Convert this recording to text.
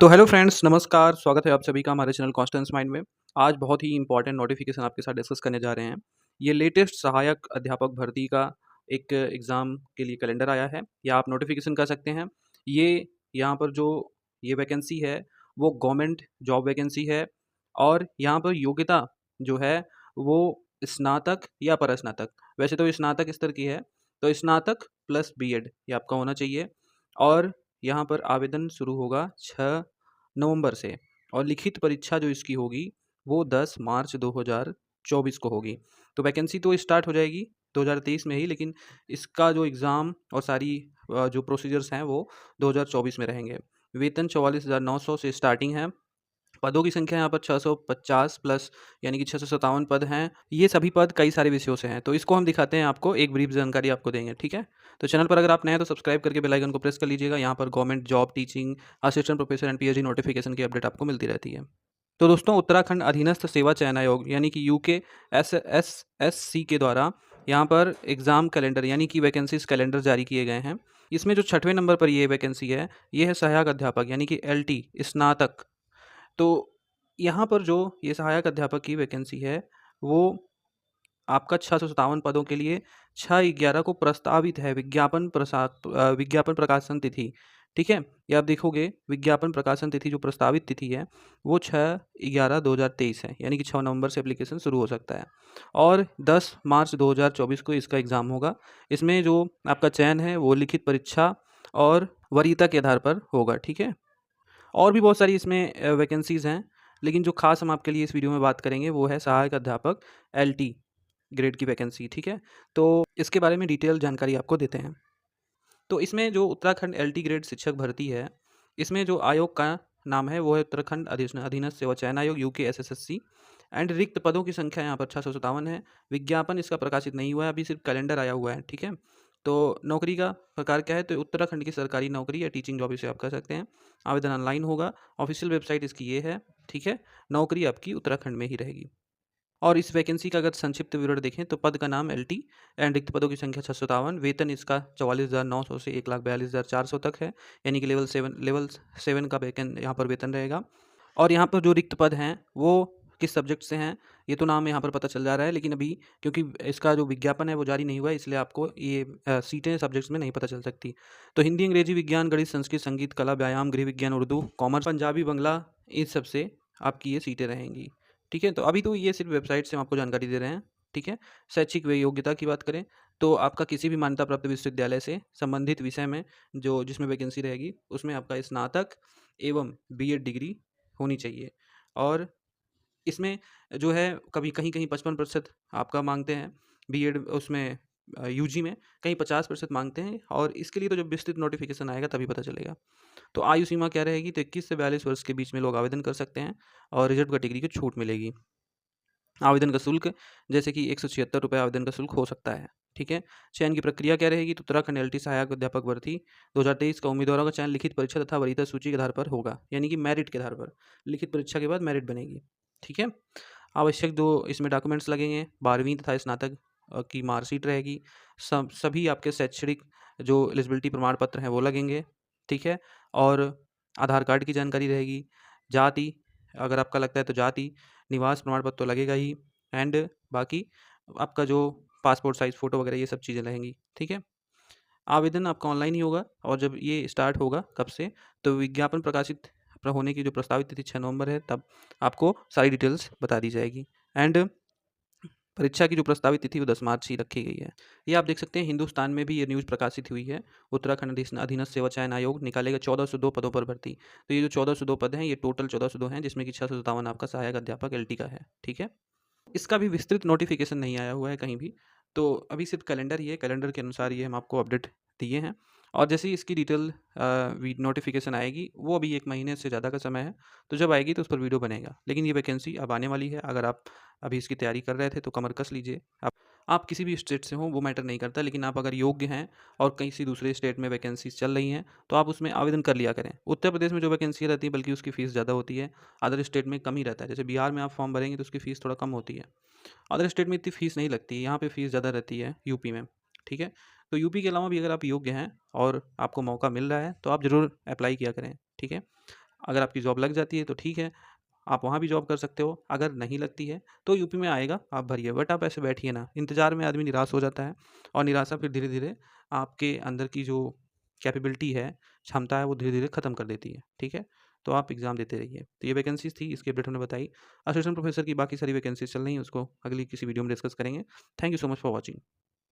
तो hello friends, नमस्कार। स्वागत है आप सभी का हमारे चैनल कॉन्स्टेंस माइंड में। आज बहुत ही इंपॉर्टेंट नोटिफिकेशन आपके साथ डिस्कस करने जा रहे हैं। ये लेटेस्ट सहायक अध्यापक भर्ती का एक एग्ज़ाम के लिए कैलेंडर आया है, या आप नोटिफिकेशन कह सकते हैं। ये यहाँ पर जो ये वैकेंसी है वो गवर्नमेंट जॉब वैकेंसी है, और यहाँ पर योग्यता जो है वो स्नातक या परास्नातक, वैसे तो स्नातक स्तर की है, तो स्नातक प्लस बीएड ये आपका होना चाहिए। और यहाँ पर आवेदन शुरू होगा 6 नवंबर से, और लिखित परीक्षा जो इसकी होगी वो 10 मार्च 2024 को होगी। तो वैकेंसी तो स्टार्ट हो जाएगी 2023 में ही, लेकिन इसका जो एग्ज़ाम और सारी जो प्रोसीजर्स हैं वो 2024 में रहेंगे। वेतन 44,900 से स्टार्टिंग है। पदों की संख्या यहाँ पर 650 प्लस, यानी कि 657 पद हैं। ये सभी पद कई सारे विषयों से हैं, तो इसको हम दिखाते हैं आपको, एक ब्रीफ जानकारी आपको देंगे, ठीक है। तो चैनल पर अगर आप नए हैं तो सब्सक्राइब करके बेल आइकन को प्रेस कर लीजिएगा। यहाँ पर government job, teaching assistant professor and PhD notification की अपडेट आपको मिलती रहती है। तो दोस्तों, उत्तराखंड अधीनस्थ सेवा चयन आयोग यानी कि यूके एस के द्वारा यहाँ पर एग्ज़ाम कैलेंडर यानी कि वैकेंसीज कैलेंडर जारी किए गए हैं। इसमें जो 6वें नंबर पर ये वैकेंसी है, ये है सहायक अध्यापक यानी कि एलटी स्नातक। तो यहाँ पर जो ये सहायक अध्यापक की वैकेंसी है वो आपका 657 पदों के लिए 6/11 को प्रस्तावित है। विज्ञापन प्रकाशन तिथि, ठीक है। ये आप देखोगे, विज्ञापन प्रकाशन तिथि जो प्रस्तावित तिथि है वो 6/11/2023 है, यानी कि 6 नवंबर से एप्लीकेशन शुरू हो सकता है, और 10 मार्च 2024 को इसका एग्ज़ाम होगा। इसमें जो आपका चयन है वो लिखित परीक्षा और वरीयता के आधार पर होगा, ठीक है। और भी बहुत सारी इसमें वैकेंसीज़ हैं, लेकिन जो ख़ास हम आपके लिए इस वीडियो में बात करेंगे वो है सहायक अध्यापक एलटी ग्रेड की वैकेंसी, ठीक है। तो इसके बारे में डिटेल जानकारी आपको देते हैं। तो इसमें जो उत्तराखंड एलटी ग्रेड शिक्षक भर्ती है, इसमें जो आयोग का नाम है वो है उत्तराखंड अधीनस्थ सेवा चयन आयोग यूके एसएससी। एंड रिक्त पदों की संख्या यहाँ पर 657 है। विज्ञापन इसका प्रकाशित नहीं हुआ है, अभी सिर्फ कैलेंडर आया हुआ है, ठीक है। तो नौकरी का प्रकार क्या है, तो उत्तराखंड की सरकारी नौकरी या टीचिंग जॉब इसे आप कह सकते हैं। आवेदन ऑनलाइन होगा। ऑफिशियल वेबसाइट इसकी ये है, ठीक है। नौकरी आपकी उत्तराखंड में ही रहेगी। और इस वैकेंसी का अगर संक्षिप्त विवरण देखें तो पद का नाम एलटी एंड रिक्त पदों की संख्या 657। वेतन इसका 44,900 से 1,42,400 तक है, यानी कि लेवल 7 का वेतन यहाँ पर वेतन रहेगा। और यहाँ पर जो रिक्त पद हैं वो किस सब्जेक्ट से हैं ये तो नाम यहाँ पर पता चल जा रहा है, लेकिन अभी क्योंकि इसका जो विज्ञापन है वो जारी नहीं हुआ है, इसलिए आपको ये सीटें सब्जेक्ट्स में नहीं पता चल सकती। तो हिंदी, अंग्रेजी, विज्ञान, गणित, संस्कृत, संगीत, कला, व्यायाम, गृह विज्ञान, उर्दू, कॉमर्स, पंजाबी, बंगला, इन सब से आपकी ये सीटें रहेंगी, ठीक है। तो अभी तो ये सिर्फ वेबसाइट से हम आपको जानकारी दे रहे हैं, ठीक है। शैक्षिक योग्यता की बात करें तो आपका किसी भी मान्यता प्राप्त विश्वविद्यालय से संबंधित विषय में जो जिसमें वैकेंसी रहेगी उसमें आपका स्नातक एवं बीएड डिग्री होनी चाहिए। और इसमें जो है कभी कहीं-कहीं 55% आपका माँगते हैं बीएड, उसमें यूजी में कहीं 50% माँगते हैं, और इसके लिए तो जब विस्तृत नोटिफ़िकेशन आएगा तभी पता चलेगा। तो आयु सीमा क्या रहेगी, तो 21 से 42 वर्ष के बीच में लोग आवेदन कर सकते हैं, और रिजर्व कैटेगरी को छूट मिलेगी। आवेदन का शुल्क जैसे कि ₹176 आवेदन का शुल्क हो सकता है, ठीक है। चयन की प्रक्रिया क्या रहेगी, तो उत्तराखंड एलटी सहायक अध्यापक भर्ती 2023 का उम्मीदवारों का चयन लिखित परीक्षा तथा वरीयता सूची के आधार पर होगा, यानी कि मेरिट के आधार पर। लिखित परीक्षा के बाद मेरिट बनेगी, ठीक है। आवश्यक जो इसमें डॉक्यूमेंट्स लगेंगे, 12वीं तथा स्नातक की मार्कशीट रहेगी। सभी आपके शैक्षणिक जो एलिजिबिलिटी प्रमाण पत्र हैं वो लगेंगे, ठीक है। और आधार कार्ड की जानकारी रहेगी। जाति, अगर आपका लगता है तो जाति, निवास प्रमाण पत्र तो लगेगा ही, एंड बाकी आपका जो पासपोर्ट साइज़ फ़ोटो वगैरह ये सब चीज़ें रहेंगी, ठीक है। आवेदन आपका ऑनलाइन ही होगा, और जब ये स्टार्ट होगा कब से, तो विज्ञापन प्रकाशित होने की जो प्रस्तावित तिथि 6 नवंबर है, तब आपको सारी डिटेल्स बता दी जाएगी। एंड परीक्षा की जो प्रस्तावित तिथि वो 10 मार्च ही रखी गई है। ये आप देख सकते हैं, हिंदुस्तान में भी ये न्यूज़ प्रकाशित हुई है। उत्तराखंड अधीनस्थ सेवा चयन आयोग निकालेगा 1402 पदों पर भर्ती। तो ये जो 1402 पद हैं ये टोटल 1402 हैं, जिसमें कि 657 आपका सहायक अध्यापक एलटी का है, ठीक है। इसका भी विस्तृत नोटिफिकेशन नहीं आया हुआ है कहीं भी, तो अभी सिर्फ कैलेंडर ही है। कैलेंडर के अनुसार ये हम आपको अपडेट दिए हैं, और जैसे ही इसकी डिटेल नोटिफिकेशन आएगी, वो अभी 1 महीने से ज़्यादा का समय है, तो जब आएगी तो उस पर वीडियो बनेगा। लेकिन ये वैकेंसी अब आने वाली है। अगर आप अभी इसकी तैयारी कर रहे थे तो कमर कस लीजिए। आप किसी भी स्टेट से हों वो मैटर नहीं करता, लेकिन आप अगर योग्य हैं और किसी दूसरे स्टेट में वैकेंसीज चल रही हैं तो आप उसमें आवेदन कर लिया करें। उत्तर प्रदेश में जो वैकेंसी रहती है बल्कि उसकी फ़ीस ज़्यादा होती है, अदर स्टेट में कम ही रहता है। जैसे बिहार में आप फॉर्म भरेंगे तो उसकी फ़ीस थोड़ा कम होती है, अदर स्टेट में इतनी फ़ीस नहीं लगती है, यहाँ पे फ़ीस ज़्यादा रहती है यूपी में, ठीक है। तो यूपी के अलावा भी अगर आप योग्य हैं और आपको मौका मिल रहा है तो आप ज़रूर अप्लाई किया करें, ठीक है। अगर आपकी जॉब लग जाती है तो ठीक है, आप वहाँ भी जॉब कर सकते हो, अगर नहीं लगती है तो यूपी में आएगा, आप भरिए। बट आप ऐसे बैठिए ना, इंतज़ार में आदमी निराश हो जाता है और निराशा फिर धीरे-धीरे आपके अंदर की जो कैपेबिलिटी है, क्षमता है, वो धीरे-धीरे खत्म कर देती है, ठीक है? तो आप एग्ज़ाम देते रहिए। तो ये वैकेंसीज़ थी, इसकी अपडेट हमने बताई। असिस्टेंट प्रोफ़ेसर की बाकी सारी वैकेंसीज़ चल रही हैं, उसको अगली किसी वीडियो में डिस्कस करेंगे। Thank you so much for watching.